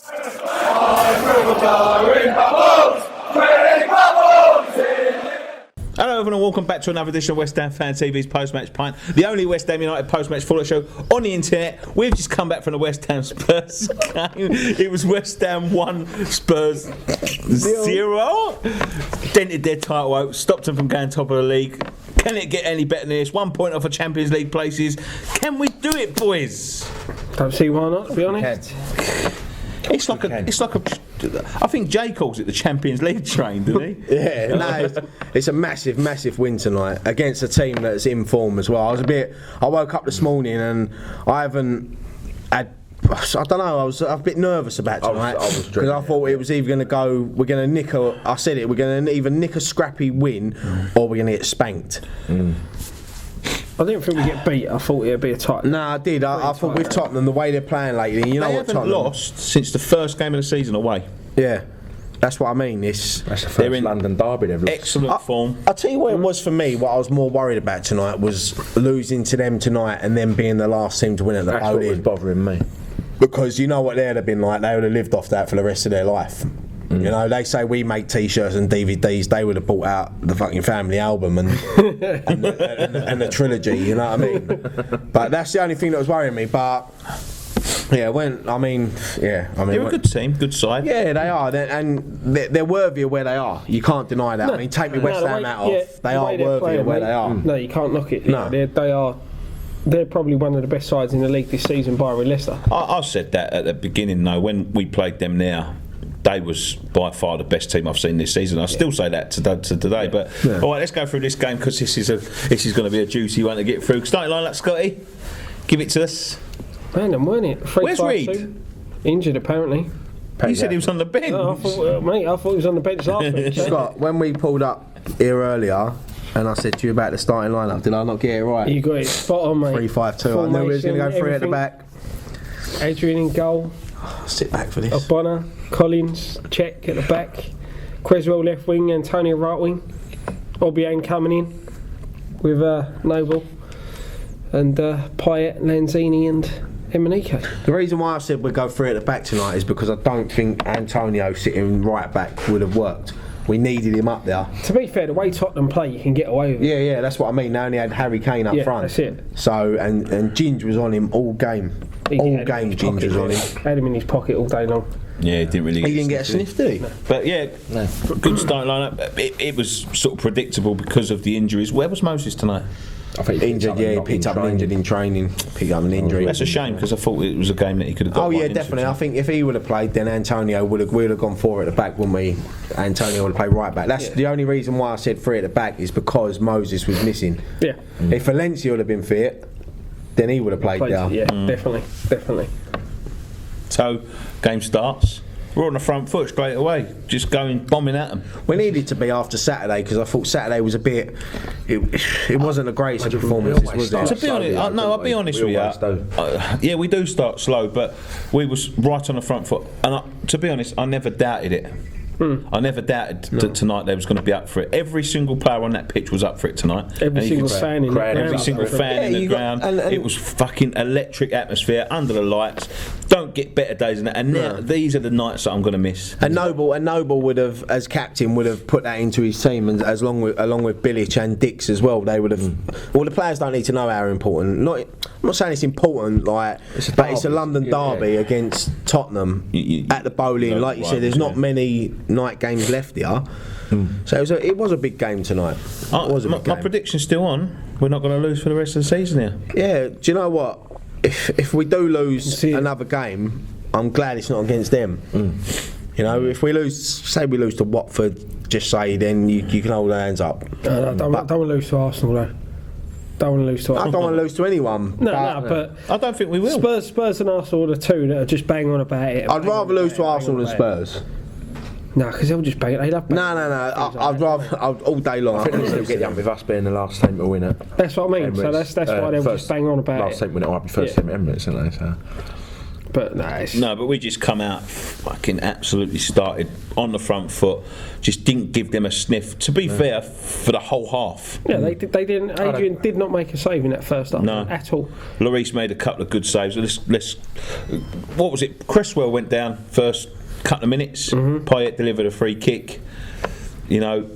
Hello everyone and welcome back to another edition of West Ham Fan TV's Post-Match Pint, the only West Ham United post-match follow show on the internet. We've just come back from the West Ham Spurs game. It was West Ham 1, Spurs 0. Dented their title out, stopped them from going top of the league. Can it get any better than this? 1 point off of Champions League places. Can we do it, boys? Don't see why not, to be honest. It's like a. I think Jay calls it the Champions League train, doesn't he? Yeah, no, it's a massive win tonight against a team that's in form as well. I woke up this morning and I don't know, I was a bit nervous about tonight because I thought it was either going to go, we're going to we're going to either nick a scrappy win or we're going to get spanked. I didn't think we'd get beat. I thought it'd be a tight. No, I did. I thought with Tottenham, the way they're playing lately, you know what Tottenham lost since the first game of the season away. Yeah, that's what I mean. That's the first London derby they've lost. Excellent form. I'll tell you what it was for me. What I was more worried about tonight was losing to them tonight and then being the last team to win at the That's what was bothering me. Because you know what they'd have been like. They would have lived off that for the rest of their life. You know, they say we make T-shirts and DVDs. They would have bought out the fucking family album and the trilogy. You know what I mean? But that's the only thing that was worrying me. But yeah, they're a good team, good side. Yeah, they are, they're worthy of where they are. You can't deny that. I mean, take me West Ham out off. They are worthy of where they are. No, you can't knock it. No, they are. They're probably one of the best sides in the league this season, by Leicester. I said that at the beginning, though, when we played them now. They was by far the best team I've seen this season. I still say that to today. But all right, let's go through this game because this is going to be a juicy one to get through. Starting line up, Scotty. Give it to us. Random, weren't it? Where's Reed? Injured apparently. You said he was on the bench. No, I thought he was on the bench last week. Scott, when we pulled up here earlier, and I said to you about the starting lineup, did I not get it right? You got it spot on, mate. 3-5-2. I knew we was going to go 3 at the back. Adrian in goal. Sit back for this. O'Connor, Collins, Cech at the back, Creswell left wing, Antonio right wing, Obiang coming in with Noble and Payet, Lanzini and Emenike. The reason why I said we'd go 3 at the back tonight is because I don't think Antonio sitting right back would have worked. We needed him up there. To be fair, the way Tottenham play, you can get away with it. Yeah, that's what I mean. They only had Harry Kane up front. That's it. So, and Ginge was on him all game. Ginge was on him. Had him in his pocket all day long. Yeah, he didn't get a sniff, did he? No. But yeah, good starting lineup. It was sort of predictable because of the injuries. Where was Moses tonight? I think injured. Yeah, he picked up an injured in training. Picked up an injury. That's a shame because I thought it was a game that he could have got. Oh yeah, definitely. I think if he would have played, then Antonio would have gone 4 at the back, wouldn't we? Antonio would have played right back. That's the only reason why I said 3 at the back is because Moses was missing. Yeah. If Valencia would have been fit, then he would have played there. Yeah, definitely. So, game starts. We're on the front foot straight away, just bombing at them. We needed to be after Saturday because I thought Saturday was a bit. It wasn't the greatest of performances, was it? To be honest, I'll be honest with you. Yeah, we do start slow, but we was right on the front foot, and to be honest, I never doubted it. I never doubted that tonight they was going to be up for it. Every single player on that pitch was up for it tonight. Every single fan in the ground. It was fucking electric atmosphere under the lights. Don't get better days than that. And now these are the nights that I'm going to miss. And Noble would have, as captain, would have put that into his team, and along with Bilic and Dix as well. They would have. Well, the players don't need to know how important. I'm not saying it's important, but it's a London derby against Tottenham at the Bowling. Like you said, there's not many night games left here. So it was a big game tonight. My prediction's still on. We're not going to lose for the rest of the season here. Yeah, do you know what? If we do lose another game, I'm glad it's not against them. You know, if we lose to Watford, just say then you can hold our hands up. Don't want to lose to Arsenal though. Don't want to lose to Arsenal. I don't want to lose to anyone. But I don't think we will. Spurs and Arsenal are the two that are just bang on about it. I'd rather lose to Arsenal than Spurs. No, because they'll just bang it. No. I'd rather all day long. I think they'll still get down with us being the last team to win it. That's what I mean. Emirates, so that's why they'll just bang on about last it. team win it might be first team at Emirates, isn't they? So. But no, but we just come out fucking absolutely started on the front foot. Just didn't give them a sniff. To be fair, for the whole half. Yeah, they didn't. Adrian did not make a save in that first half at all. Lloris made a couple of good saves. What was it? Cresswell went down first couple of minutes. Payet delivered a free kick. You know.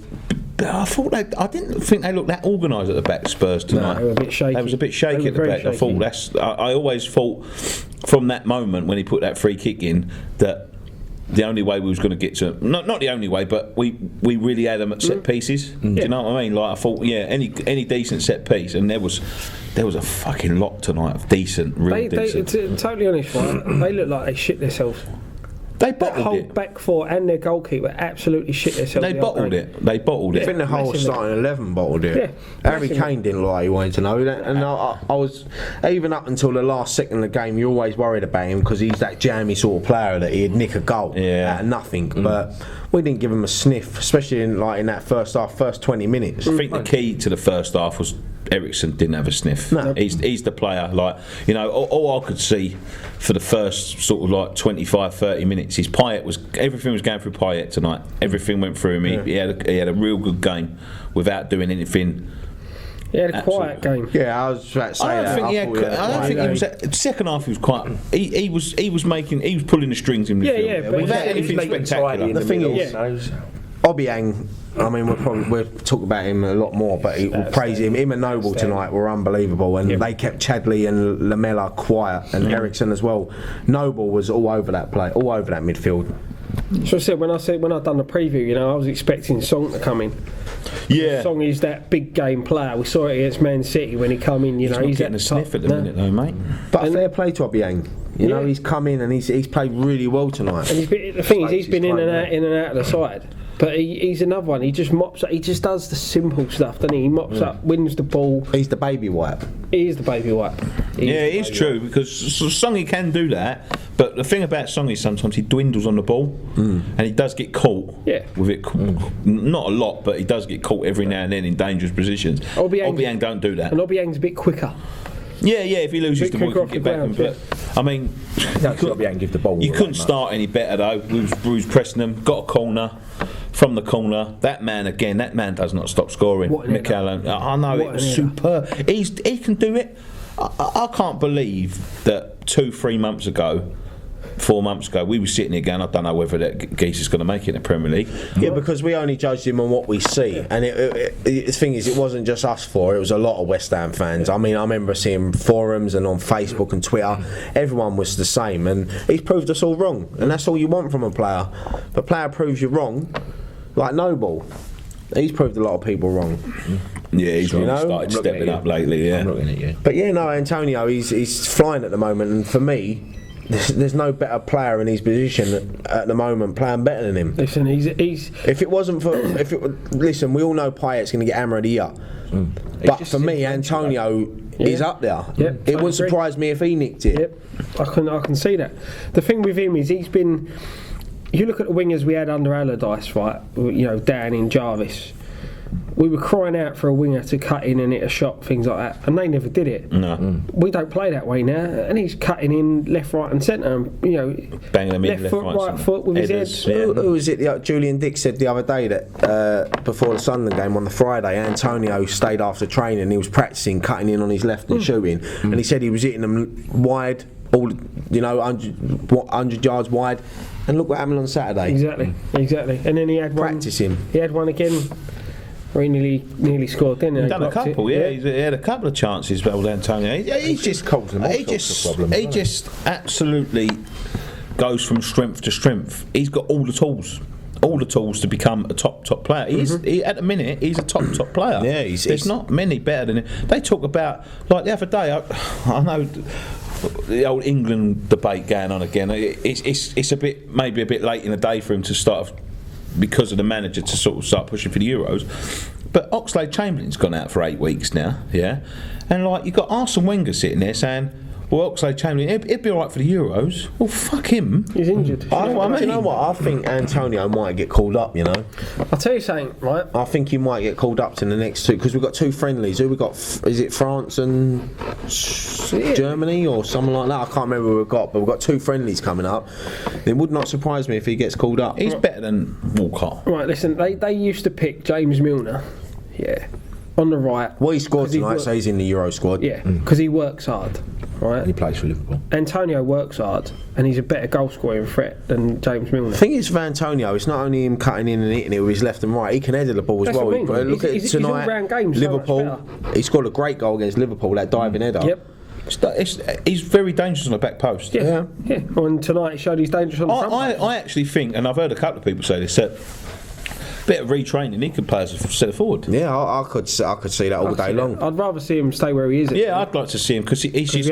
I didn't think they looked that organised at the back, Spurs, tonight. No, they were a bit shaky. They was a bit shaky at the back. I always thought from that moment when he put that free kick in that the only way we was going to get to not the only way, but we really had them at set pieces. Do you know what I mean? Like I thought, any decent set piece, and there was a fucking lot tonight of decent, decent. To be totally honest, right, they look like they shit themselves. They bottled that whole it. back four and their goalkeeper absolutely shit themselves. They bottled it. I think the whole starting 11 bottled it. Yeah, Harry Kane didn't look like he wanted to know that, and I was even up until the last second of the game. You're always worried about him because he's that jammy sort of player that he'd nick a goal out of nothing. But we didn't give him a sniff, especially in that first half, first 20 minutes. I think the key to the first half was Eriksen didn't have a sniff. No. He's the player. Like, you know, all I could see for the first sort of like 25-30 minutes is everything was going through Payet tonight. Everything went through him. He had a real good game without doing anything. He had a quiet game. Yeah, I was about to say I don't think he was. The second half he was quite. He was pulling the strings in midfield. But without anything spectacular. The thing is, Obiang, I mean, we'll talk about him a lot more, but we'll praise him. Him and Noble tonight were unbelievable, and they kept Chadley and Lamela quiet, and Eriksen as well. Noble was all over that play, all over that midfield. So I said when I done the preview, you know, I was expecting Song to come in. Yeah, Song is that big game player. We saw it against Man City when he come in. You know, he's getting a sniff at the minute, though, mate. But fair play to Obiang. You know, he's come in and he's played really well tonight. And the thing is, he's been in and out of the side. But he's another one. He just mops up. He just does the simple stuff, doesn't he? He mops up, wins the ball. He's the baby wipe. He is the baby wipe. It is true because Songy can do that. But the thing about Songy is sometimes he dwindles on the ball, and he does get caught. With it, not a lot, but he does get caught every now and then in dangerous positions. Obiang don't do that. And Obiang's a bit quicker. Yeah. If he loses the ball, he can get back. But I mean, give the ball. You couldn't start any better though. We was pressing them, got a corner. From the corner, that man does not stop scoring. Mikel, I know, it was superb. He can do it. I can't believe that 2-3 months ago, 4 months ago, we were sitting here going, I don't know whether that geese is going to make it in the Premier League. Yeah, because we only judged him on what we see. And the thing is, it wasn't just us four, it was a lot of West Ham fans. I mean, I remember seeing forums and on Facebook and Twitter, everyone was the same. And he's proved us all wrong. And that's all you want from a player. If a player proves you wrong, like Noble, he's proved a lot of people wrong. Yeah, he's really started stepping up lately. Yeah, I'm looking at you. But Antonio, he's flying at the moment, and for me, there's no better player in his position at the moment playing better than him. Listen, he's. If it wasn't for, listen, we all know Payet's going to get hammered here. But for me, Antonio is up there. Yep, it wouldn't surprise me if he nicked it. Yep, I can see that. The thing with him is he's been. You look at the wingers we had under Allardyce, right? You know, Dan and Jarvis. We were crying out for a winger to cut in and hit a shot, things like that, and they never did it. No. We don't play that way now, and he's cutting in left, right, and centre. You know, banging them left in foot, right foot with his head. Who was it? Julian Dick said the other day that before the Sunderland game on the Friday, Antonio stayed after training. And he was practicing cutting in on his left and shooting, and he said he was hitting them wide, all 100 yards wide. And look what happened on Saturday. Exactly. And then he had practicing. He had one again. Where he nearly scored, didn't he? He's done a couple, he had a couple of chances. Well, Antonio, he just absolutely goes from strength to strength. He's got all the tools to become a top player. At the minute, he's a top player. Yeah, there's not many better than him. They talk about, like the other day, I know the old England debate going on again. It's maybe a bit late in the day for him to start, because of the manager, to sort of start pushing for the Euros. But Oxlade-Chamberlain's gone out for 8 weeks now, and like you've got Arsene Wenger sitting there saying, well, Oxlade-Chamberlain, he'd be all right for the Euros. Well, fuck him. He's injured. Do you know what? I think Antonio might get called up, you know. I'll tell you something, right? I think he might get called up to the next two, because we've got two friendlies. Who we got? Is it France and Germany or something like that? I can't remember who we've got, but we've got two friendlies coming up. It would not surprise me if he gets called up. He's better than Walcott. Right, listen, they used to pick James Milner, on the right. Well, he scored tonight, so he's in the Euro squad. Yeah, because he works hard, right? And he plays for Liverpool. Antonio works hard, and he's a better goal scoring threat than James Milner. The thing is, for Antonio, it's not only him cutting in and hitting it with his left and right. He can head the ball as well. What I mean. Look at His tonight, all-round game's so Liverpool. much He scored a great goal against Liverpool, that diving header. Yep. He's very dangerous on the back post. Yeah. Well, and tonight he showed he's dangerous on the front post. I actually think, and I've heard a couple of people say this, that bit of retraining, he could play as a centre forward. Yeah, I could see that all day long. I'd rather see him stay where he is. Yeah, I'd like to see him because he's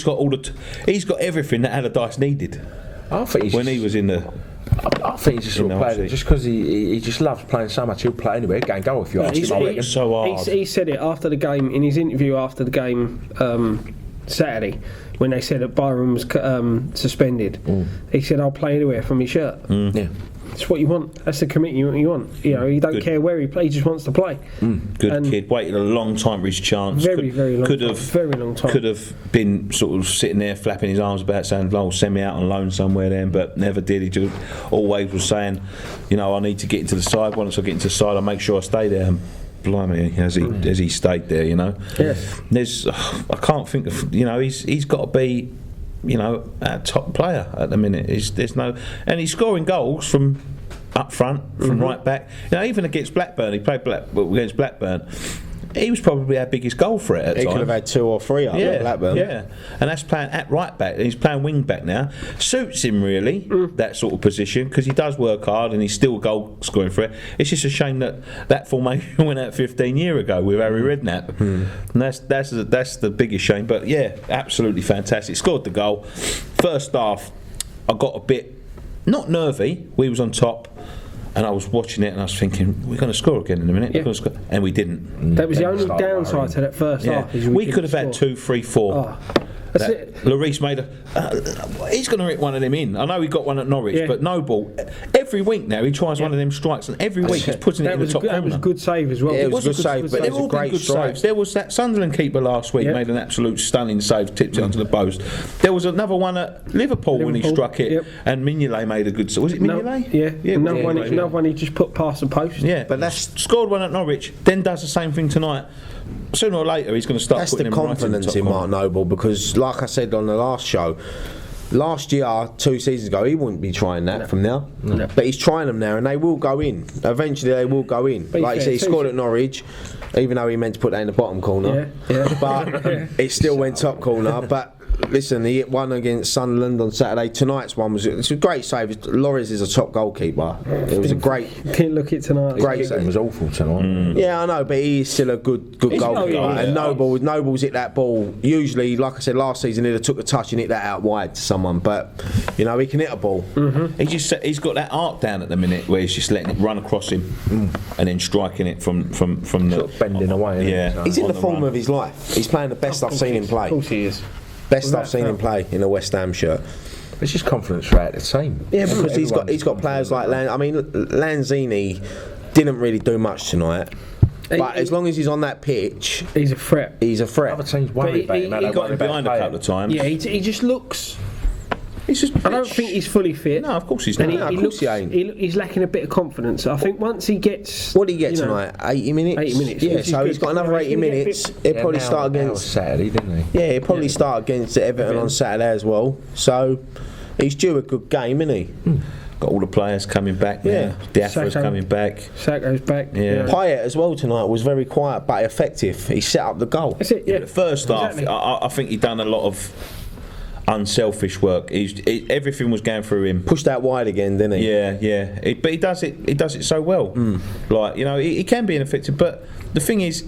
got everything that Allardyce needed. I think he was in the. I think he's just sort of player just because he just loves playing so much. He'll play anywhere, go and go if you ask him. He's so hard. He said it after the game, in his interview after the game Saturday, when they said that Byron was suspended. He said, "I'll play anywhere from his shirt." Yeah. It's what you want. That's the commitment you want. You know, he don't care where he plays. He just wants to play. Good kid. Waited a long time for his chance. Very long time. Could have been sort of sitting there flapping his arms about, saying, "Oh, send me out on loan somewhere." Then, but never did. He just always was saying, "You know, I need to get into the side. Once I get into the side, I'll make sure I stay there." And blimey, as he stayed there, you know. Yes. I can't think of. You know, he's got to be. You know, a top player at the minute. And he's scoring goals from up front, from right back. You know, even against Blackburn, he played against Blackburn. He was probably our biggest goal threat at the time. He could have had 2 or 3 at Blackburn. Yeah, and that's playing at right back. He's playing wing back now. Suits him really, that sort of position, because he does work hard and he's still a goal scoring threat. It's just a shame that formation went out 15 years ago with Harry Redknapp, and that's the biggest shame. But yeah, absolutely fantastic. Scored the goal. First half, I got a bit not nervy. We was on top. And I was watching it and I was thinking, we're going to score again in a minute. Yeah. And we didn't. That was the only downside to that first half. We could have had 2, 3, 4. Oh, that's it. Lloris made he's going to hit one of them in. I know he got one at Norwich, but Noble, every week now he tries one of them strikes, and every week he's putting it in the top corner. That was a good save as well. Yeah, it was a good save, but they've all been good saves. There was that Sunderland keeper last week made an absolute stunning save, tipped it onto the post. There was another one at Liverpool when he struck it, and Mignolet made a good save. Was it Mignolet? Yeah. Another one he just put past the post. Yeah, but that's scored one at Norwich, then does the same thing tonight. Sooner or later he's going to start putting him right in the top corner. That's the confidence in Mark Noble, because like I said on the last show, last year, 2 seasons ago, he wouldn't be trying that from now. No. But he's trying them now, and they will go in. Eventually, they will go in. Like you said, he scored at Norwich, even though he meant to put that in the bottom corner. But it still went top corner. But listen, he hit one against Sunderland on Saturday. Tonight's one was a great save. Lloris is a top goalkeeper. It was a great. Can't look at tonight. Great save. It was awful tonight. Yeah, I know, but he's still a good goalkeeper. And Noble's hit that ball. Usually, like I said last season, he'd have took a touch and hit that out wide to someone. But you know, he can hit a ball. He's got that arc down at the minute where he's just letting it run across him and then striking it from the sort of bending away. Yeah, he's in the form of his life. He's playing the best I've seen him play. Of course he is. Best I've seen him play in a West Ham shirt. It's just confidence throughout the team. Yeah, because he's got players like Lanzini didn't really do much tonight. But as long as he's on that pitch, he's a threat. Other teams worry about him. He got him behind a couple of times. Yeah, he just looks. I don't think he's fully fit. No, of course he's not. He's lacking a bit of confidence. I think once he gets. What did he get tonight? 80 minutes? 80 minutes. Yeah, so he's got another 80 minutes. He'll probably start against. Saturday, didn't he? Yeah, he'll probably start against Everton on Saturday as well. So he's due a good game, isn't he? Got all the players coming back now. Yeah. Diafra's coming back. Saka's back. Yeah. Pint as well tonight was very quiet but effective. He set up the goal. That's it, yeah. The first half, I think he done a lot of unselfish work. Everything was going through him. Pushed out wide again, didn't he? Yeah. But he does it so well. Like, you know, he can be ineffective. But the thing is,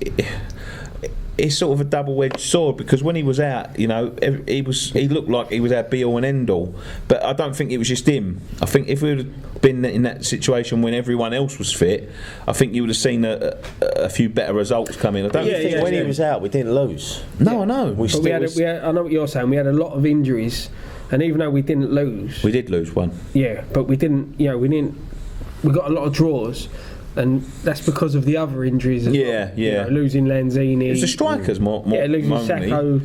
it's sort of a double-edged sword because when he was out, he looked like he was our be-all and end-all. But I don't think it was just him. I think if we would have been in that situation when everyone else was fit, I think you would have seen a few better results coming. I don't think when he was out, we didn't lose. No, I know. I know what you're saying. We had a lot of injuries, and even though we didn't lose, we did lose one. Yeah, but we didn't. We got a lot of draws. And that's because of the other injuries as well. Losing Lanzini. It's the strikers more losing Sacco.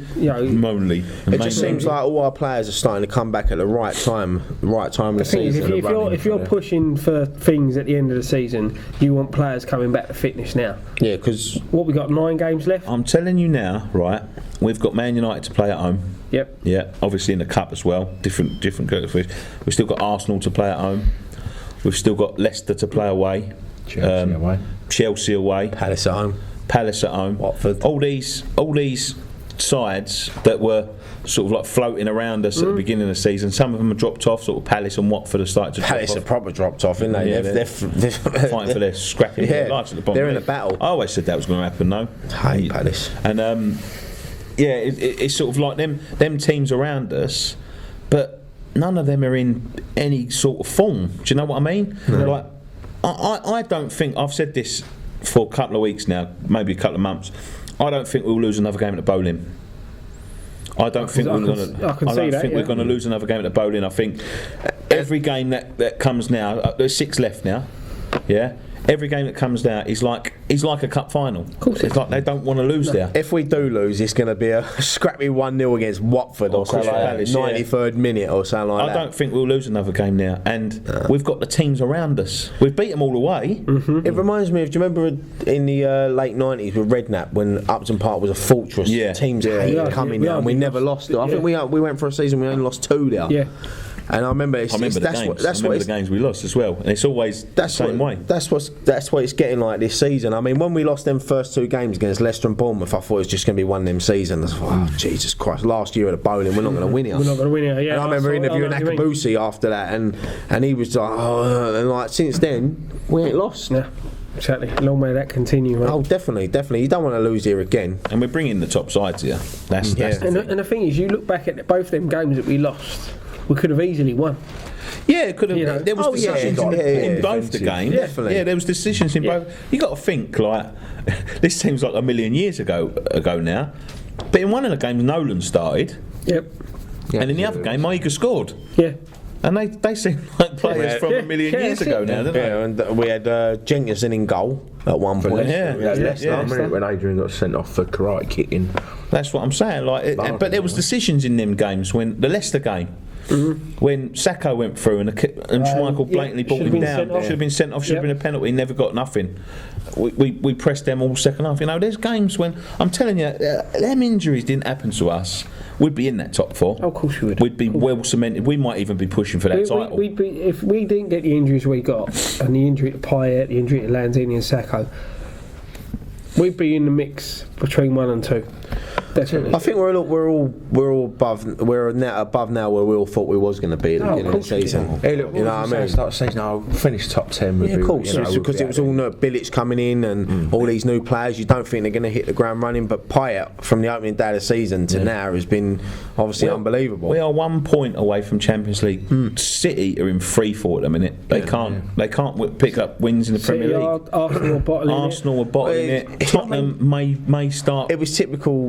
Monley. It just seems like all our players are starting to come back at the right time of the season. If you're pushing for things at the end of the season, you want players coming back to fitness now. Yeah, because what we got 9 games left. I'm telling you now, right? We've got Man United to play at home. Yep. Yeah, obviously in the cup as well. Different. We've still got Arsenal to play at home. We've still got Leicester to play away. Chelsea away, Palace at home, Watford. All these sides that were sort of like floating around us at the beginning of the season. Some of them have dropped off. Sort of Palace and Watford have started to drop off. Palace have proper dropped off, isn't they? Yeah, they're fighting for their scrapping their lives at the bottom. They're in a battle. I always said that was going to happen, though. Hate Palace. And it's sort of like them teams around us, but none of them are in any sort of form. Do you know what I mean? No. Like. I don't think, I've said this for a couple of weeks now, maybe a couple of months, I don't think we'll lose another game at the Bowling. I don't think we're going to lose another game at the Bowling. I think every game that comes now, there's 6 left now, yeah? Every game that comes now is like a cup final. Of course it's like they don't want to lose there. If we do lose, it's going to be a scrappy 1-0 against Watford or something like that, 93rd minute or something like that. I don't think we'll lose another game now. And we've got the teams around us. We've beat them all away. Mm-hmm. It reminds me of, do you remember in the late 90s with Redknapp when Upton Park was a fortress? Yeah. Teams hated coming there and we never lost it. I think we went for a season we only lost 2 there. Yeah. And I remember the games we lost as well, and it's always the same way. That's what it's getting like this season. I mean, when we lost them first 2 games against Leicester and Bournemouth, I thought it was just going to be one of them seasons. I thought, oh Jesus Christ! Last year at the Bowling, we're not going to win it. We're not going to win it. Yeah. And I remember interviewing Akabusi after that, and he was like, oh, and like since then we ain't lost. Yeah. Exactly. Long may that continue. Right? Oh, definitely. You don't want to lose here again. And we're bringing the top sides here. That's and the thing is, you look back at both them games that we lost. We could have easily won. Yeah, it could have. There was decisions in both the games. Definitely. Yeah, there was decisions in both. You got to think like this seems like a million years ago now, but in one of the games Nolan started. Yep. And in the other game, Maiga scored. Yeah. And they seem like players from a million years ago now, don't they? Yeah, and we had Jenkinson in goal at one point. When Adrian got sent off for karate kicking. That's what I'm saying. But there was decisions in them games when the Leicester game. Mm-hmm. When Sacco went through and Schmeichel blatantly brought him down, should have been sent off, should have been a penalty, never got nothing. We pressed them all second half. There's games when I'm telling you, them injuries didn't happen to us. We'd be in that top 4. Oh, of course we would. We'd be well cemented. We might even be pushing for that title. If we didn't get the injuries we got, and the injury to Pint, the injury to Lanzini and Sacco, we'd be in the mix between 1 and 2. Definitely. I think we're all above. We're above now where we all thought we was going to be at the beginning of the season. Hey, look, you know what I mean? Start the season, I'll finish top 10. Yeah, of course. Because it was all Bilic coming in and all these new players. You don't think they're going to hit the ground running, but Pint from the opening day of the season to now has been obviously unbelievable. We are 1 point away from Champions League. City are in free fall at the minute. They can't pick up wins in the Premier League. Arsenal are bottling it. Tottenham may start. It was typical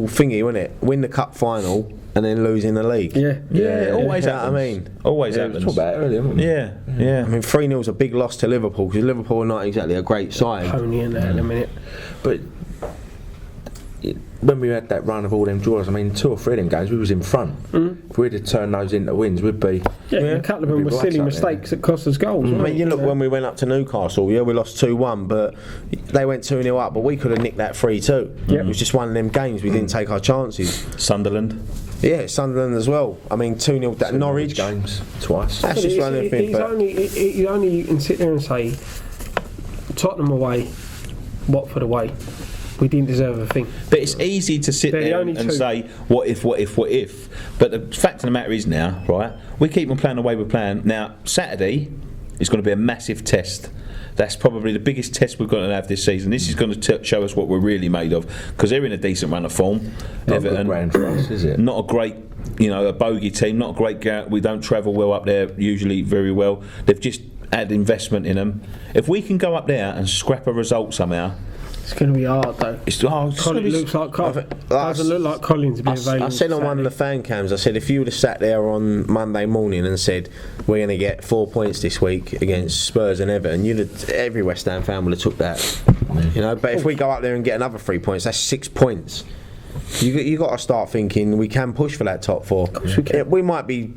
thingy, wasn't it? Win the cup final and then lose in the league. Yeah. Always happens. Always happens. Talk about it earlier, haven't we? Yeah. I mean, 3-0 is a big loss to Liverpool because Liverpool are not exactly a great side. Pony in there in a minute, but. When we had that run of all them draws, I mean, 2 or 3 of them games, we was in front. If we'd have turned those into wins, we'd be... a couple of them were silly mistakes that cost us goals. I mean, you look when we went up to Newcastle, we lost 2-1, but they went 2-0 up, but we could have nicked that 3-2. It was just one of them games, we didn't take our chances. Sunderland. Yeah, Sunderland as well. I mean, 2-0 at Norwich. Games twice. That's just one of them things. You can sit there and say, Tottenham away, Watford away. We didn't deserve a thing. But it's easy to sit there and say, what if? But the fact of the matter is now, right, we keep on playing the way we're playing. Now, Saturday is going to be a massive test that's probably the biggest test we've got to have this season. This is going to show us what we're really made of, because they're in a decent run of form. Not a good ground for us, is it? Not a great, a bogey team. Not a great. We don't travel well up there usually very well. They've just had investment in them. If we can go up there and scrap a result somehow. It's going to be hard though. Collins looks like doesn't look like Collins being available. I said on one of the fan cams, I said if you would have sat there on Monday morning and said we're going to get 4 points this week against Spurs and Everton, every West Ham fan would have took that. But if we go up there and get another 3 points, that's 6 points. You got to start thinking we can push for that top four. Of course we can. We might be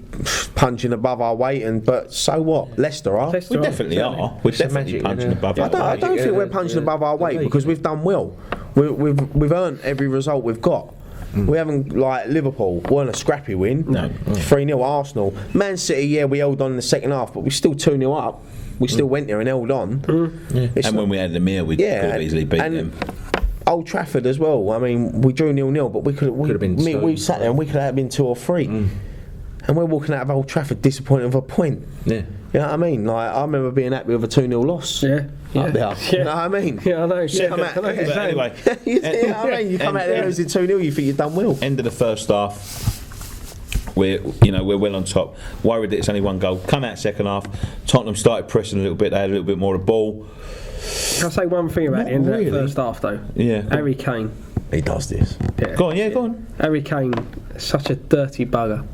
punching above our weight, but so what? Leicester are. We definitely are. We're definitely punching above our weight. I don't think we're punching above our weight because we've done well. We've earned every result we've got. We haven't, like Liverpool, weren't a scrappy win. No. 3-0 Arsenal. Man City, we held on in the second half, but we still 2-0 up. We still went there and held on. And when we had the mirror, we could have easily beat them. Old Trafford as well. I mean, we drew 0-0, but we could have been. We sat there and we could have been 2 or 3. And we're walking out of Old Trafford disappointed with a point. Yeah. You know what I mean? Like, I remember being happy with a 2-0 loss. Yeah. Up there. You know what I mean? Yeah, I know. You come out, But anyway, you know what I mean? You come out there losing 2-0, you think you've done well. end of the first half, we're well on top. Worried that it's only one goal. Come out second half, Tottenham started pressing a little bit. They had a little bit more of the ball. Can I say one thing about the end of that first half though? Yeah. Harry Kane. He does this. Yeah. Go on. Harry Kane, such a dirty bugger.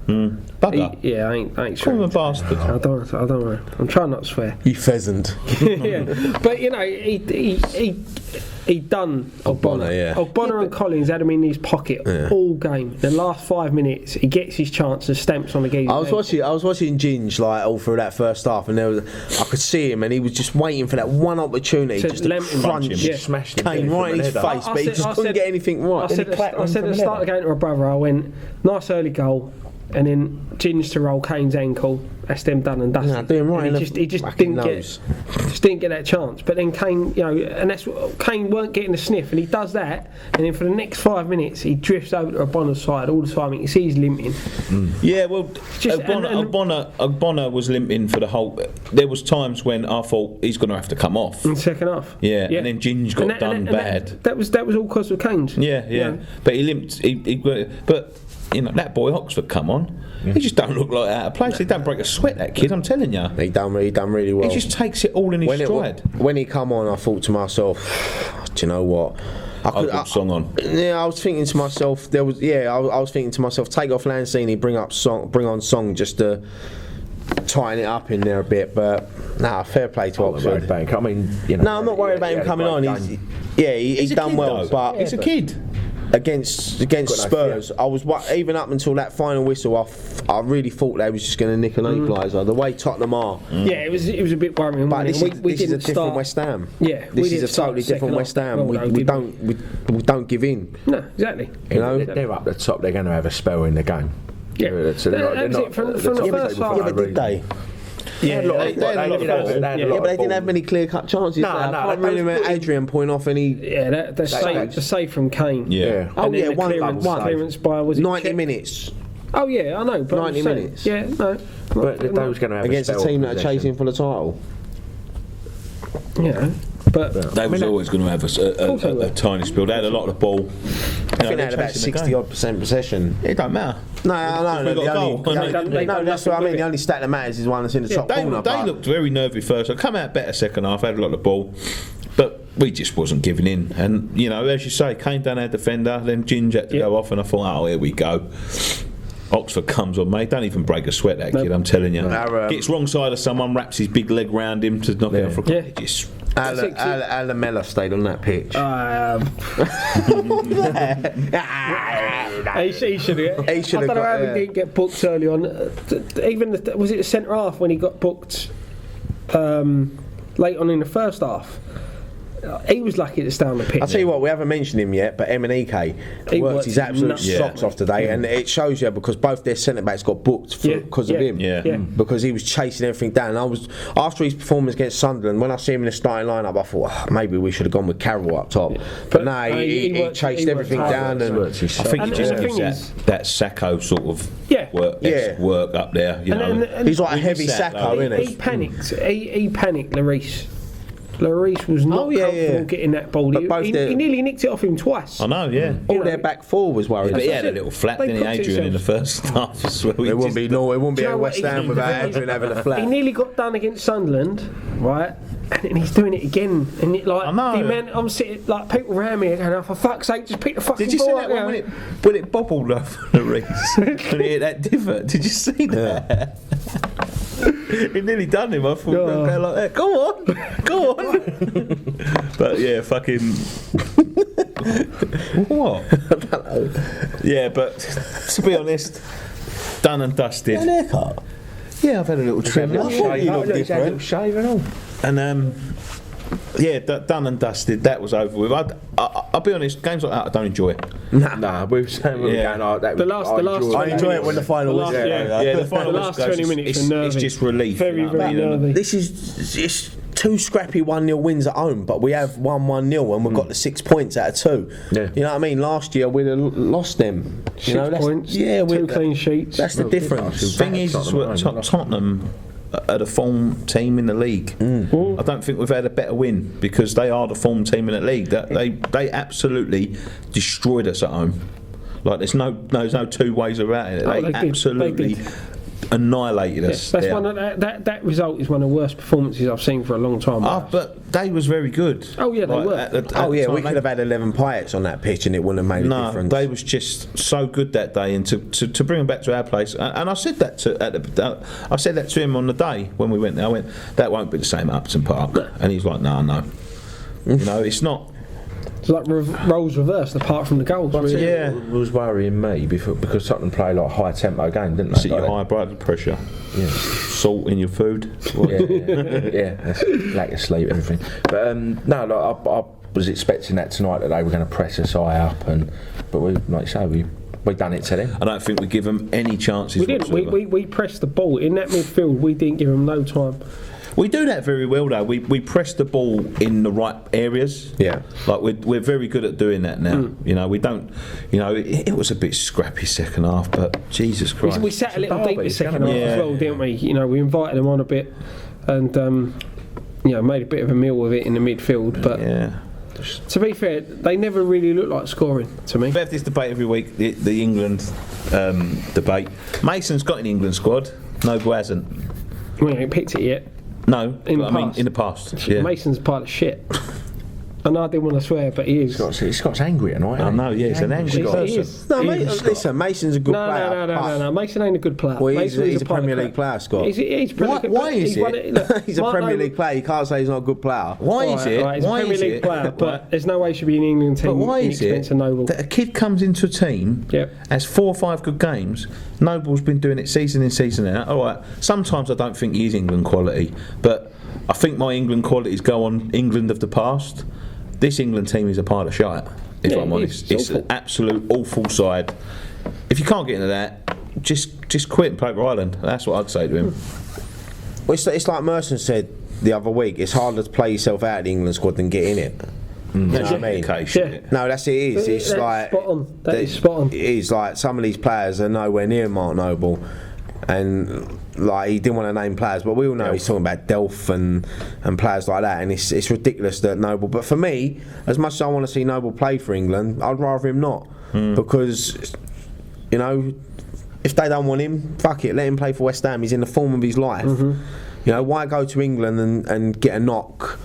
Bugger. I ain't Call him a sure. bastard. I don't know. I'm trying not to swear. You pheasant. Yeah, but he done Ogbonna, yeah. Ogbonna and Collins had him in his pocket all game. The last 5 minutes, he gets his chance and stamps on the geezer. I was watching Ginge all through that first half, and I could see him, and he was just waiting for that one opportunity just to crunch him, smashed him, Kane right in his face, but he just couldn't get anything right. I said at the start of the game to my brother, I went, nice early goal, and then Ginge to roll Kane's ankle. That's them done and dusted. Yeah, doing right. And he just didn't get that chance. But then Kane, and that's what Kane weren't getting the sniff, and he does that, and then for the next 5 minutes he drifts over to Ogbonna's side all the time. You can see he's limping. Yeah, well, Ogbonna was limping for the whole. There was times when I thought he's going to have to come off In the second half. Yeah, and then Ginge got done bad. That was all because of Kane's. Yeah. But he limped. But that boy Oxford, come on. He just don't look like out of place. He don't break a sweat, that kid, I'm telling you. He done really well. He just takes it all in his stride. When he come on, I thought to myself, do you know what? I put Song on. Yeah, I was thinking to myself, I was thinking to myself, take off Lanzini, bring on Song just to tighten it up in there a bit. But fair play to Oxford. I mean, no, I'm not worried about him coming on. He's done well, but he's a kid. Against Spurs, I was even up until that final whistle. I really thought they was just going to nick an equaliser. The way Tottenham are, yeah, it was a bit worrying. But this is a different West Ham. Yeah, this is a totally different West Ham. We don't give in. No, exactly. They're up the top. They're going to have a spell in the game. Yeah, they're not from the first half. Yeah, but did they? Yeah, but they didn't have many clear-cut chances. I can't really remember Adrian pointing off any. Yeah, the save from Kane. Yeah. Oh yeah, one clearance by 90 minutes. Oh yeah, I know. But 90 minutes. Yeah, no. But they was going to have against a team that are chasing for the title. Yeah. But they was always going to have a tiny spill. They had a lot of the ball. I think they had about 60% possession. It don't matter. No, that's what I mean. The only stat that matters is one that's in the top corner. They looked very nervy first. They come out better second half. Had a lot of the ball, but we just wasn't giving in. And as you say, Kane done our defender. Then Ginge had to go off, and I thought, here we go. Oxford comes on, mate. Don't even break a sweat, that kid. I'm telling you. Gets wrong side of someone, wraps his big leg round him to knock it off. Just Alamella stayed on that pitch. He should have. I don't know how he didn't get booked early on. Even was it the centre half when he got booked late on in the first half? He was lucky to stay on the pitch. I'll tell you what, we haven't mentioned him yet, but Emenike worked his absolute socks off today, and it shows you because both their centre backs got booked because of him. Because he was chasing everything down. After his performance against Sunderland, when I see him in the starting lineup, I thought maybe we should have gone with Carroll up top. But no, he chased everything down, and I think he just gives that Sacco sort of work up there. He's like a heavy Sacco, isn't he? He panicked, Lloris. Lloris was not comfortable getting that ball. He nearly nicked it off him twice. I know, yeah. All their back four was worried. But he had a little flap, didn't he, Adrian, in the first half as well. It wouldn't be a West Ham without Adrian having a flap. He nearly got done against Sunderland, right? And he's doing it again. And it, like, I know. The man, I'm sitting, like, people around me going, oh, for fuck's sake, just pick the fucking Did you see ball that up, one when it bobbled off the Reese? And he hit that divot? Did you see that? He nearly done him. I thought, go like that. Go on. But yeah, fucking. What? I don't know. Yeah, but to be honest, done and dusted. An haircut? Yeah, I've had a little trim. I thought you looked different. A little shave and all. And yeah, done and dusted. That was over with. I'll be honest, games like that I don't enjoy it. Nah, we were saying we were going like that. I enjoy it when the final was the final the last 20 minutes are nervy. It's just relief. Very nervy. This is it's two scrappy 1-0 wins at home, but we have won 1-0 and we've got the 6 points out of 2. Yeah. You know what I mean? Last year we'd have lost them. 6 points, 2 clean sheets. That's the difference. The thing is, Tottenham are the form team in the league. I don't think we've had a better win because they are the form team in the league. They absolutely destroyed us at home. Like there's no two ways about it. They absolutely annihilated us. That's one of that result is one of the worst performances I've seen for a long time. But they was very good. Oh yeah, they were. We could have had 11 Pints on that pitch and it wouldn't have made a difference. They was just so good that day, and to bring them back to our place. And I said that to him on the day when we went there. I went, that won't be the same at Upton Park. And he's like, no. You know, it's not. It's like roles reversed apart from the goals. Yeah, it was worrying me because Tottenham play like high tempo game, didn't they? So your high blood pressure, salt in your food, that's lack of sleep, everything. But no, I was expecting that tonight that they were going to press us high up, but we, like you say, we done it to them. I don't think we give them any chances. We didn't. We pressed the ball in that midfield. We didn't give them no time. We do that very well though. We press the ball in the right areas. Yeah. Like we're very good at doing that now. You know, we don't. You know, it was a bit scrappy second half, but Jesus Christ. We sat a little deep the second half as well, didn't we? You know, we invited them on a bit, and made a bit of a meal of it in the midfield. But to be fair, they never really looked like scoring to me. We have this debate every week, the England debate. Mason's got an England squad. Noble hasn't. We ain't picked it yet. No, I mean in the past. Yeah. Mason's a pile of shit. I know I didn't want to swear, but he is. Scott's angry tonight. I know, yeah, he's an angry person. No, listen, Mason's a good player. No. Mason ain't a good player. Well, he's a Premier League player, Scott. Why is it? He's a Premier League player. You can't say he's not a good player. Why is it? He's a Premier League player, but there's no way he should be in the England team. But why is it that a kid comes into a team, has 4 or 5 good games? Noble's been doing it season in, season out. All right, sometimes I don't think he's England quality, but I think my England qualities go on England of the past. This England team is a pile of shite, if I'm honest. It's an absolute awful side. If you can't get into that, just quit and play for Ireland. That's what I'd say to him. Well, it's like Merson said the other week. It's harder to play yourself out of the England squad than get in it. You know what I mean? No, that's it. It's like spot on. That is spot on. It is like some of these players are nowhere near Mark Noble, and like he didn't want to name players, but we all know he's talking about Delph and players like that, and it's ridiculous that Noble. But for me, as much as I want to see Noble play for England, I'd rather him not because if they don't want him, fuck it, let him play for West Ham. He's in the form of his life. You know, why go to England and get a knock?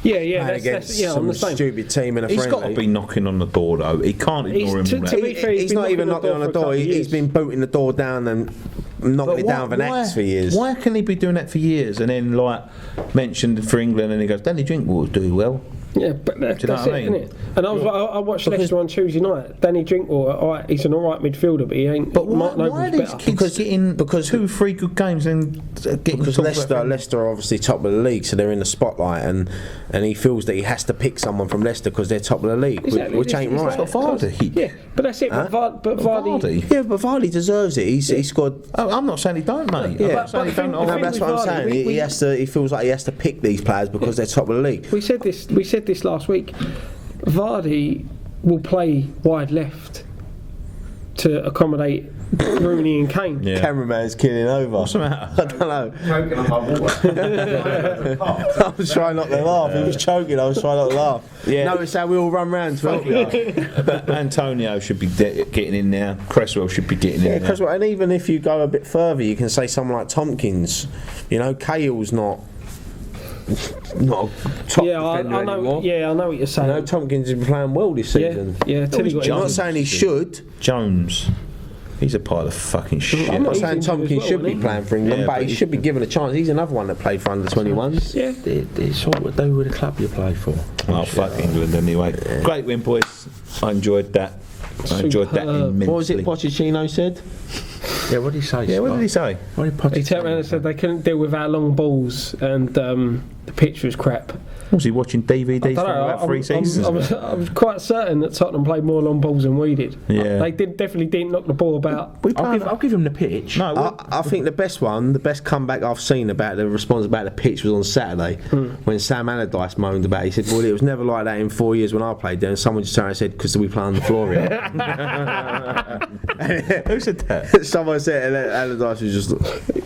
That's some stupid team in a friendly. He's got to be knocking on the door though. He can't ignore him. He's not even knocking on the door. He's been booting the door down and knocking it down with an axe for years. Why can he be doing that for years and then like mentioned for England and he goes, Danny Drinkwater's doing well? Yeah, but that's it, isn't it? And I watched Leicester on Tuesday night. Danny Drinkwater, he's an alright midfielder, but he ain't. But why are these kids getting 2-3 good games and getting? Because Leicester are obviously top of the league, so they're in the spotlight, and he feels that he has to pick someone from Leicester because they're top of the league, which ain't right. Vardy. Yeah, but that's it. Huh? But Vardy. Yeah, but Vardy deserves it. He scored. Oh, I'm not saying he don't, mate. Yeah, that's what I'm saying. He feels like he has to pick these players because they're top of the league. We said this last week. Vardy will play wide left to accommodate Rooney and Kane. Yeah. Cameraman's killing over. What's the matter? I don't know. Choking on my water. I was trying not to laugh. He was choking. I was trying not to laugh. Yeah. Notice how we all run round to help you. But Antonio should be getting in now. Cresswell should be getting in now. And even if you go a bit further, you can say someone like Tompkins. You know, Cahill's not a top Yeah, I defender know. anymore. Yeah, I know what you're saying. You know, Tompkins is playing well this season. Yeah, Tilly got I'm not injured. saying he should. Jones. He's a pile of fucking shit. I'm not He's saying injured as Tompkins well, should be isn't he? playing for England, Yeah, but but he he- should be given a chance. He's another one that played for under 21s. Yeah. It's all what they were the club you play for. Oh, fuck England anyway. Great win, boys. I enjoyed that. I enjoyed that Superb. immensely. What was it Pochettino said? Yeah, what did he say? Yeah, what did he say? What did Pochettino He turned around and said they couldn't deal with our long balls and the pitch was crap. Was he watching DVDs I from don't know. about 3 seasons? I'm quite certain that Tottenham played more long balls than we did. Yeah. They definitely didn't knock the ball about. I'll give him the pitch. No, I think the best comeback I've seen about the response about the pitch was on Saturday when Sam Allardyce moaned about it. He said, well, it was never like that in 4 years when I played there. And someone just turned around and said, because we play on the floor here. who said that? Someone said, and Allardyce was just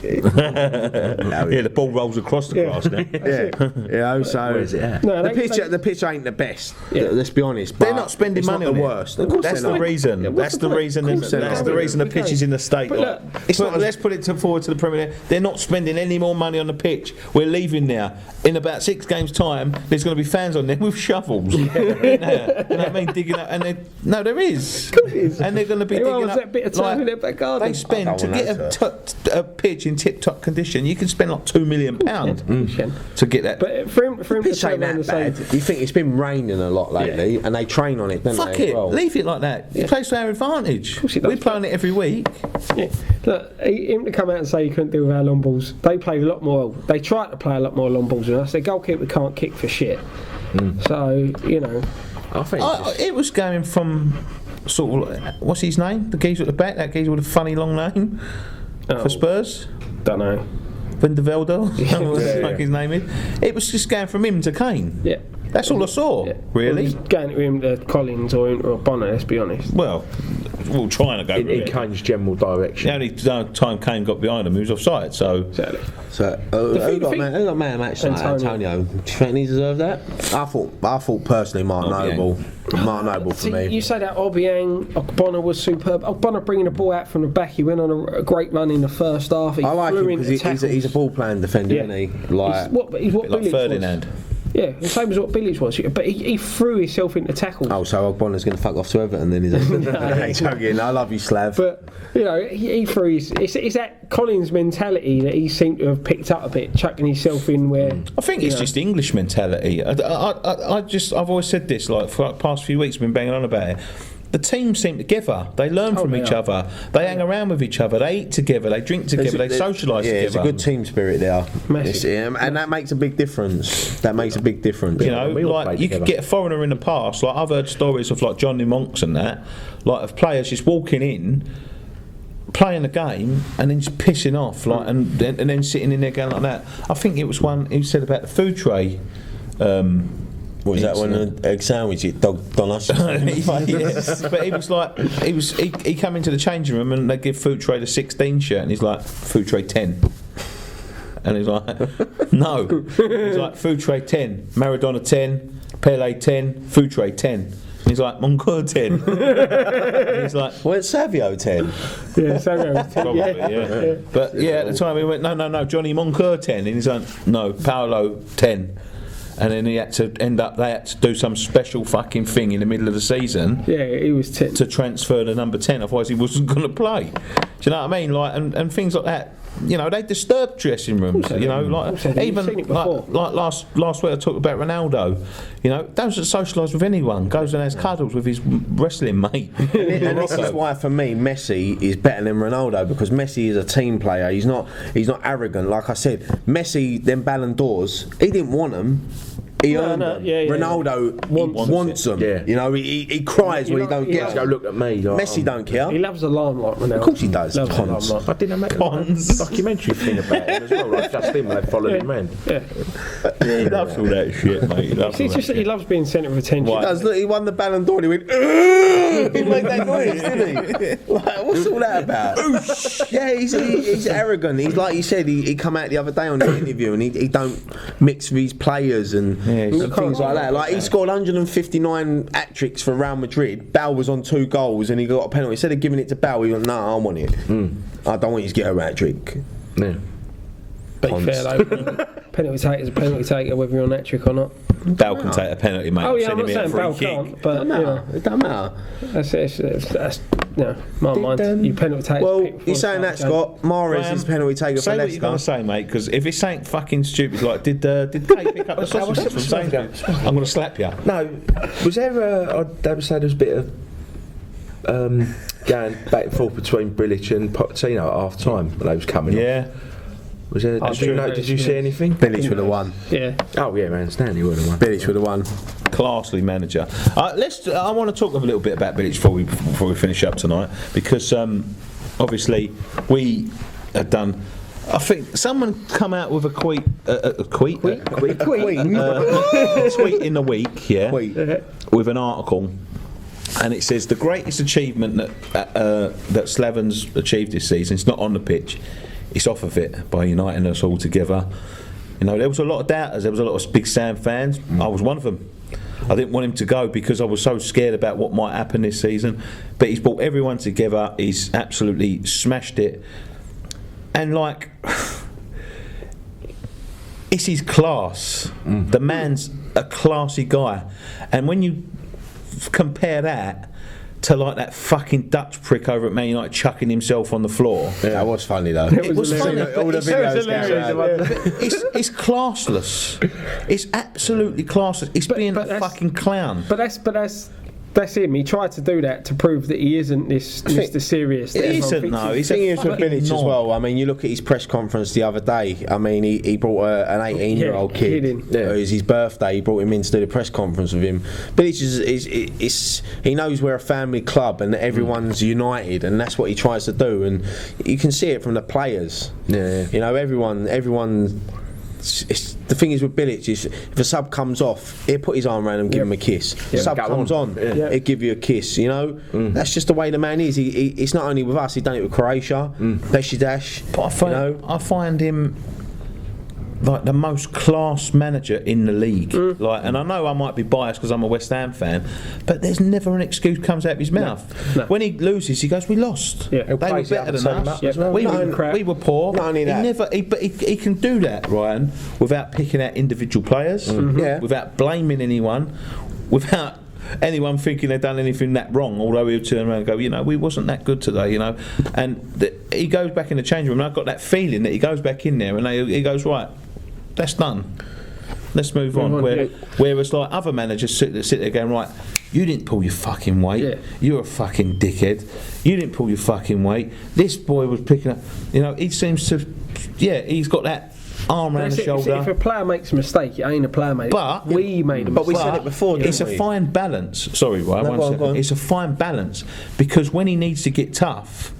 Yeah, the ball rolls across the grass now. so Where is it at? No, the pitch ain't the best. Yeah. Let's be honest. They're but not spending it's money not on the it. worst. Of course That's they're the not. reason. Yeah, That's the reason. Of course they're That's not. the reason the pitch is in the state. But like. look, It's not not. Let's put it forward to the Premier League. They're not spending any more money on the pitch. We're leaving now. In about 6 games' time, there's going to be fans on there with shovels. You know what I mean? Digging up, and there is. And they're going to be Everyone digging was up. that bit of time in their back garden. They spend I to don't get know, a pitch in tip-top condition. You can spend like £2 million to get that. But for him to Pitch turn ain't around and that say, bad. You think it's been raining a lot lately, and they train on it, don't Fuck they? it, leave it like that. It plays to our advantage. course it does. We play on it every week. yeah, look, him to come out and say he couldn't deal with our long balls. They played a lot more. They tried to play a lot more long balls than us. Their goalkeeper can't kick for shit. So you know, I think It was going from sort of what's his name? The geezer at the back. That geezer with a funny long name for Spurs. don't know. Vindevelder, like his name is. It was just going from him to Kane. Yeah. That's all I saw. Yeah. Really. Well, going to him to Collins or him to Bonner, let's be honest. Well, we're trying to go. in with it. Kane's general direction. The only time Kane got behind him, he was offside. So Exactly. So, thing- who got man of match tonight? Antonio. Antonio. Do you think he deserved that? I thought personally, Mark Noble. Mark Noble for See, me. you say that Obiang, Bonner was superb. Bonner bringing the ball out from the back. He went on a great run in the first half. He I like flew him into because tackles. he's a ball playing defender, Yeah. isn't he? He's Like, what like Bilic Ferdinand. was. Yeah, the same as what Bilic was. But he threw himself into tackles. oh, so Bonner's going to fuck off to Everton then, is he? Joking. I love you, Slav. But you know, he threw his. It's that Collins mentality that he seemed to have picked up a bit, chucking himself in where. I think it's just English mentality. I've always said this, like for the past few weeks, I've been banging on about it. The teams seem together. They learn from each other. They hang around with each other. They eat together. They drink together. They socialise together. It's a good team spirit there. Massive. And that makes a big difference. That makes a big difference. You know, We all play like you could together. get a foreigner in the past. Like I've heard stories of like Johnny Monks and that, like of players just walking in, playing the game, and then just pissing off, like and then sitting in there going like that. I think it was one he said about the food tray. What was that when an egg sandwich it dogged on us? Yes, but he was like, he come into the changing room and they give food tray the 16 shirt, and he's like, food tray 10. And he's like, no. He's like, food tray 10, Maradona 10, Pele 10, food tray 10. And he's like, Moncur 10. And he's like, Well, it's Savio 10. Yeah, probably, yeah. But yeah, at the time he went, no, Johnny Moncur 10. And he's like, no, Paolo 10. And then they had to do some special fucking thing in the middle of the season Yeah, he was 10. to transfer the number 10, otherwise he wasn't going to play. Do you know what I mean? Like and things like that. You know, they disturb dressing rooms. You know, like You've even seen it before. like last week I talked about Ronaldo. You know, doesn't socialise with anyone. Goes and has cuddles with his wrestling mate. And this is why, for me, Messi is better than Ronaldo, because Messi is a team player. He's not arrogant. Like I said, Messi, them Ballon d'Ors, he didn't want them. He earned them. Ronaldo wants them. Yeah. You know, he cries when he don't get Go them. look at me. Like, Messi don't care. He loves the limelight, Ronaldo. Of course he does. Loves the Ponce. limelight. I didn't make a documentary thing about him as well. Like just him when they followed him around. Yeah. He loves all that shit, mate. He loves all It's that just that he loves being centre of attention. Why? He does. Look, he won the Ballon d'Or and he went, "Ugh!" He made that noise, didn't he? Like, what's all that about? Yeah, he's arrogant. He's like you said, he come out the other day on the interview and he don't mix with his players and things like that. Like he scored 159 hat-tricks for Real Madrid. Bale was on 2 goals and he got a penalty. Instead of giving it to Bale, he went, "No, I want it. I don't want you to get a hat-trick." Yeah. Be fair though, penalty taker's a penalty taker whether you're on that trick or not. Bale can take a penalty, mate. Oh yeah, I'm Send not him in saying a Bale free kick. can't, but you know, It doesn't matter. that's my mind. You penalty takers. Well, pick before you're the saying start that, of the game. Scott. Mahrez Graham, is penalty taker for Say what you're going to Leicester. say, mate, because if it's something fucking stupid, like did Kate pick up the sausages from Sainsbury's? I'm going to slap you. No, was there I would say there was a bit of going back and forth between Bilic and Pochettino at half time when they was coming Yeah. on. Was there? Did you see anything? Bilic would have won. Yeah. Oh yeah, man, Stanley would have won. Bilic would have won. Classly manager. I want to talk a little bit about Bilic before we finish up tonight, because obviously we have done. I think someone come out with a tweet in the week, yeah, with an article, and it says the greatest achievement that Slaven's achieved this season is not on the pitch, it's off of it, by uniting us all together. You know, there was a lot of doubters, there was a lot of big Sam fans. I was one of them. I didn't want him to go because I was so scared about what might happen this season, but he's brought everyone together, he's absolutely smashed it, and like it's his class. The man's a classy guy, and when you compare that to like that fucking Dutch prick over at Man United chucking himself on the floor. Yeah, that was funny though. It was funny. All the videos It's classless. It's absolutely classless. It's being a fucking clown. But that's him. He tried to do that to prove that he isn't this Mr. Serious. He isn't, no. He's thing a is with fucking Bilic as knob. well. I mean, you look at his press conference the other day. I mean, he brought an 18-year-old Yeah, kid. kidding. It was his birthday. He brought him in to do the press conference with him. Bilic is he knows we're a family club and everyone's united, and that's what he tries to do. And you can see it from the players. Yeah. You know, everyone. The thing is with Bilic is if a sub comes off, he'll put his arm around him and give him a kiss. Sub Go comes on, he'll give you a kiss. You know, that's just the way the man is. It's not only with us. He's done it with Croatia, Besiktas. But I you find him like the most class manager in the league. Like, and I know I might be biased because I'm a West Ham fan, but there's never an excuse comes out of his mouth. No. When he loses, he goes, "We lost. Yeah. They were plays the better other than team us. up as well. We were poor." Not only that. But he can do that, Ryan, without picking out individual players, Yeah. without blaming anyone, without anyone thinking they've done anything that wrong, although he would turn around and go, you know, we wasn't that good today, you know. And he goes back in the change room, and I've got that feeling that he goes back in there and he goes, right, that's done. Let's move on. Whereas like other managers sit there going, right, you didn't pull your fucking weight. Yeah. You're a fucking dickhead. You didn't pull your fucking weight. This boy was picking up. You know, he seems to. Yeah, he's got that arm around the shoulder. If a player makes a mistake, it ain't a player made it. But we made a mistake. But we said it before, didn't It's a we? fine balance. Sorry, Ryan. No, one go on, second. go on. It's a fine balance because when he needs to get tough,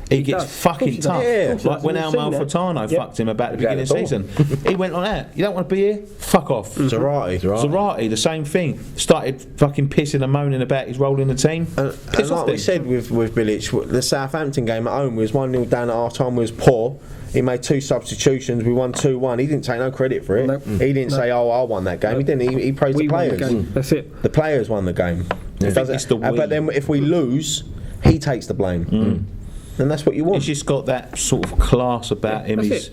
he gets does. fucking Of course he tough. does. Yeah. Of course he Like does. when We've Almo seen that. Furtado fucked him about the beginning of the Exactly. season. He went like that. You don't want to be here? Fuck off. Zarate, the same thing. Started fucking pissing and moaning about his role in the team. And Piss off like we then. said with Bilic, the Southampton game at home was 1-0 down at half time, was poor. He made 2 substitutions, we won 2-1. He didn't take no credit for it. Nope. He didn't say, oh, I won that game. He didn't. He praised We the won the players. game. That's it. The players won the game. I think it's the we. But then if we lose, he takes the blame. And that's what you want. He's just got that sort of class about him. That's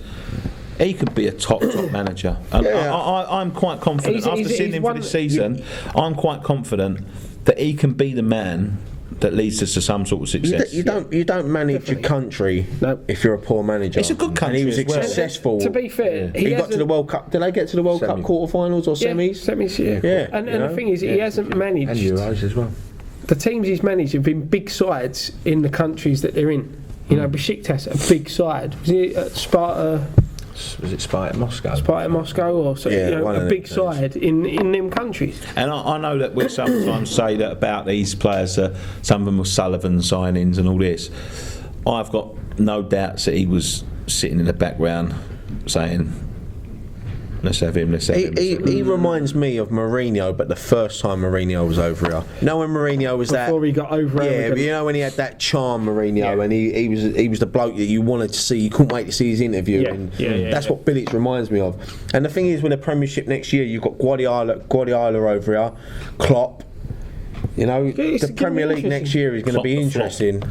He could be a top manager. And Yeah. I'm quite confident. He's- After he's seeing him for one- this season, I'm quite confident that he can be the man that leads us to some sort of success. You don't manage your country No. if you're a poor manager. It's a good country And he was as well. successful. To be fair, he got to the World Cup. Did they get to the World Cup quarterfinals or semis? Semis, yeah. Yeah, And you know? the thing is, he hasn't managed. And Euros as well. The teams he's managed have been big sides in the countries that they're in. You know, Besiktas, a big side. Was he at Sparta? Was it Spartak Moscow? Spartak Moscow, or so, Yeah, you know, one of a them big teams. side in them countries. And I know that we sometimes say that about these players, some of them were Sullivan signings and all this. I've got no doubts that he was sitting in the background saying, let's have him, let's have him. He reminds me of Mourinho, but the first time Mourinho was over here. You know when Mourinho was Before he got over Yeah, arrogant. but you know when he had that charm, Mourinho, and he was the bloke that you wanted to see. You couldn't wait to see his interview. Yeah, And yeah, that's what Bilic reminds me of. And the thing is, with the Premiership next year, you've got Guardiola over here, Klopp. You know, it's the gonna be Premier League interesting. next year is going to be Klopp the flop. interesting.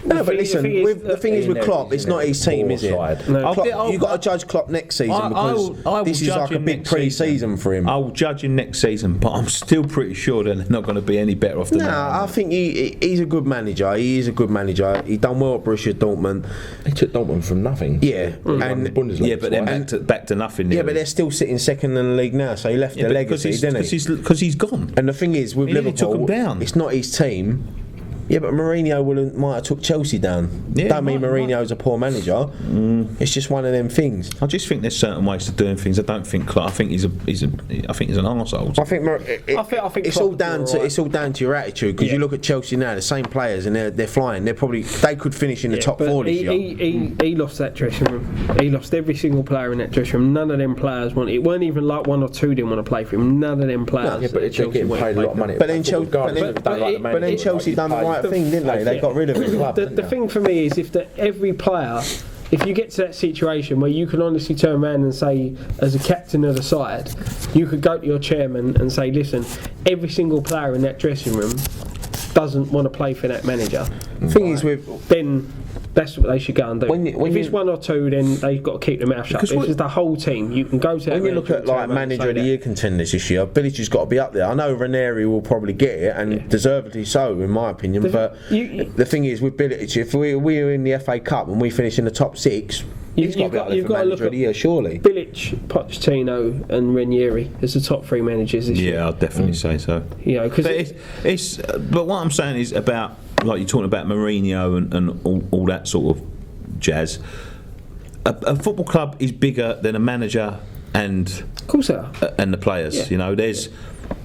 No, but listen, the thing is with Klopp, it's not his team, is it? No. You've got to judge Klopp next season because I will this is judge like a him big next pre-season for him. I will judge him next season, but I'm still pretty sure they're not going to be any better off than No, that. I think he's a good manager. He is a good manager. He done well at Borussia Dortmund. He took Dortmund from nothing. Yeah, And the Bundesliga. Yeah, but then back to nothing. Yeah, but they're still sitting second in the league now, so he left the legacy, didn't he? Because he's gone. And the thing is, with He nearly Liverpool, took 'em down. it's not his team. Yeah, but Mourinho might have took Chelsea down. Yeah, Don't mean might. Mourinho's a poor manager. It's just one of them things. I just think there's certain ways of doing things. I don't think Klopp. I think he's an arsehole. I think I think it's Klopp all would down do to alright. it's all down to your attitude. Because you look at Chelsea now, the same players, and they're flying. They could finish in the top But 4 this year. he lost that dressing room. He lost every single player in that dressing room. None of them players wanted. It weren't even like one or two didn't want to play for him. None of them players. Yeah, but they're Chelsea getting went paid a and lot of money. But then Chelsea, but then Chelsea done the right thing, didn't they? They got rid of him. The thing for me is every player, if you get to that situation where you can honestly turn around and say, as a captain of the side, you could go to your chairman and say, listen, every single player in that dressing room doesn't want to play for that manager. The thing is with Then that's what they should go and do. When if it's you- one or two, then they've got to keep their mouth shut. Because If it's the whole team, you can go to that when you look manager at and turn like around and manager say of the that. year contenders this year, Bilic has got to be up there. I know Ranieri will probably get it, and deservedly so, in my opinion. But the thing is with Bilic, if we're in the FA Cup and we finish in the top 6, he's got to be up there for manager of the year, surely. Bilic, Pochettino, and Ranieri as the top 3 managers this year. Yeah, I'd definitely say so. You know, because But what I'm saying is about, like you're talking about Mourinho and all that sort of jazz. A football club is bigger than a manager and of course they are. the players. Yeah. You know, there's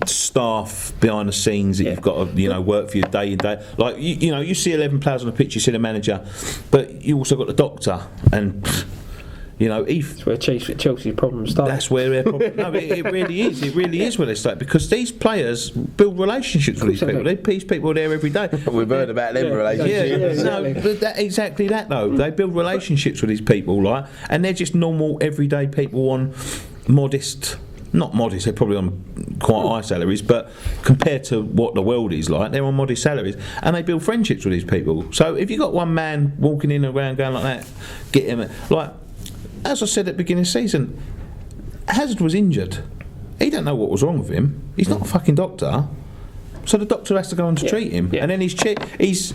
staff behind the scenes that you've got to work for you day in day. Like you see 11 players on the pitch, you see the manager, but you also got the doctor and. That's where Chelsea's problems start. That's where their problem. No, it really is. It really is where they start because these players build relationships with these they people. do. These people are there every day. We've heard about them Yeah. relationships. Yeah. No, but exactly that though. They build relationships with these people, like, and they're just normal, everyday people on modest. Not modest, they're probably on quite high salaries, but compared to what the world is like, they're on modest salaries, and they build friendships with these people. So if you got one man walking in and around going like that, get him like. As I said at the beginning of the season, Hazard was injured. He don't know what was wrong with him. He's not a fucking doctor. So the doctor has to go on to treat him. Yeah. And then he's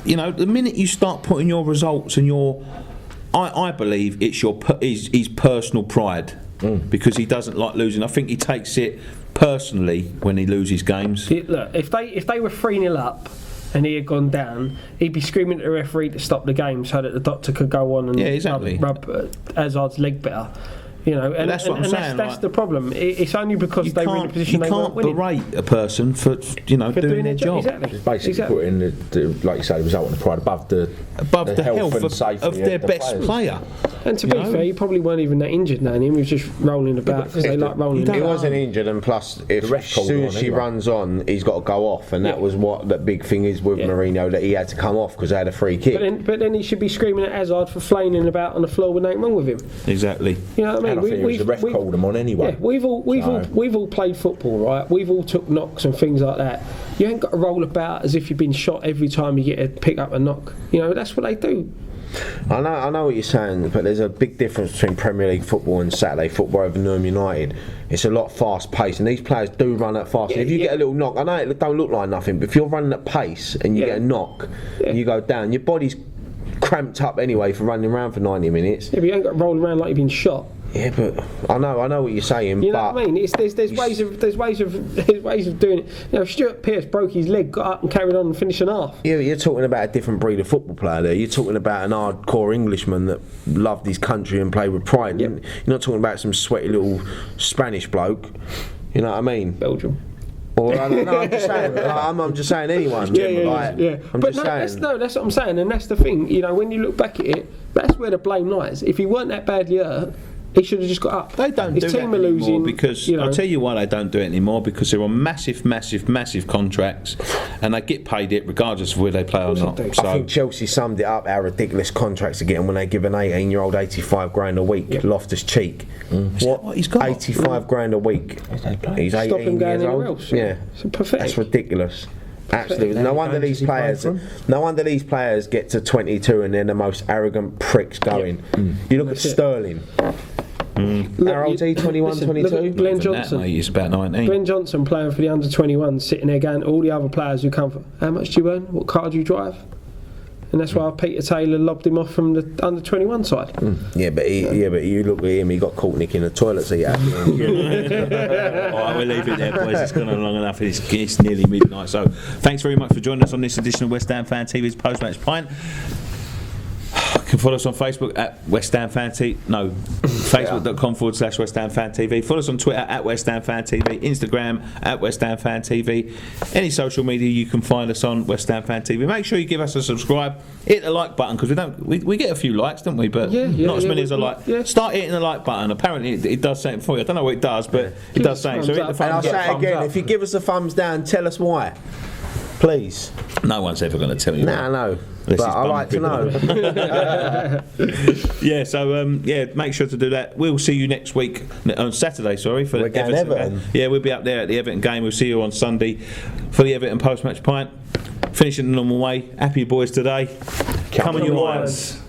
the minute you start putting your results and I believe it's his personal pride. Because he doesn't like losing. I think he takes it personally when he loses games. Look, if they were 3-0 up and he had gone down, he'd be screaming at the referee to stop the game so that the doctor could go on and rub Hazard's leg better. And that's what I'm saying. That's the problem. It's only because they were in a position they weren't You winning. can't berate a person for doing their job. Exactly. Basically putting like you say, the result and the pride above the health and of safety their the best players. player. And to be fair, he probably weren't even that injured now. He was just rolling about because they like rolling He about. wasn't injured, and plus, The if ref as called soon him as on she anyway. runs on, he's got to go off, and that was what the big thing is with Mourinho, that he had to come off because they had a free kick. But then he should be screaming at Hazard for flailing about on the floor when ain't wrong with him. Exactly. You know what I mean? And I think it was the ref called him on anyway. Yeah, we've all played football, right? We've all took knocks and things like that. You ain't got to roll about as if you've been shot every time you get to pick up a knock. That's what they do. I know what you're saying, but there's a big difference between Premier League football and Saturday football over Newham United. It's a lot fast paced, and these players do run at fast. Yeah, And if you get a little knock, I know it don't look like nothing, but if you're running at pace and you get a knock, and you go down, your body's cramped up anyway for running around for 90 minutes. Yeah, but you ain't got to roll around like you've been shot. Yeah, but I know what you're saying. You know but what I mean? There's ways of doing it. You know, Stuart Pearce broke his leg, got up and carried on and finished an half. Yeah, you're talking about a different breed of football player there. You're talking about an hardcore Englishman that loved his country and played with pride. Yep. You're not talking about some sweaty little Spanish bloke. You know what I mean? Belgium. Or I don't know. I'm just saying. I'm just saying anyone. Yeah. I'm But just saying. that's what I'm saying, and that's the thing. You know, when you look back at it, that's where the blame lies. If he weren't that badly hurt, he should have just got up. They don't His do team that are anymore losing because you know. I'll tell you why they don't do it anymore, because they're on massive contracts and they get paid it regardless of where they play or not. I think Chelsea summed it up how ridiculous contracts are getting when they give an 18-year-old 85 grand a week. Yep. Loftus Cheek. What he's got? 85 grand a week. He's 18 Stop him going years old. anywhere else. Yeah, It's pathetic. that's ridiculous. Absolutely. No wonder these players get to 22 and they're the most arrogant pricks going. You look at Sterling. How old's he? 21, 22? Look at Glenn Johnson. He's about 19. Glenn Johnson playing for the under-21, sitting there going to all the other players who come for, how much do you earn? What car do you drive? And that's why Peter Taylor lobbed him off from the under-21 side. Yeah, but you look at him. He got caught nicking the toilet seat out. All right, we'll leave it there, boys. It's gone on long enough. It's nearly midnight. So, thanks very much for joining us on this edition of West Ham Fan TV's Post-Match Pint. You can follow us on Facebook at West Ham Fan TV. No, facebook.com/West Ham Fan TV. Follow us on Twitter at West Ham Fan TV. Instagram at West Ham Fan TV. Any social media you can find us on West Ham Fan TV. Make sure you give us a subscribe. Hit the like button because we get a few likes, don't we? But not as many as I like. Yeah. Start hitting the like button. Apparently it does something for you. I don't know what it does, but it does something. So hit the And I'll say it again. If you give us a thumbs down, tell us why. Please. No one's ever going to tell you. Nah, no. But I like to know. Yeah, so make sure to do that. We'll see you next week on Saturday. Sorry for We're the Everton. game. Yeah, we'll be up there at the Everton game. We'll see you on Sunday for the Everton post-match pint. Finishing the normal way. Happy boys today. Come on, you Irons.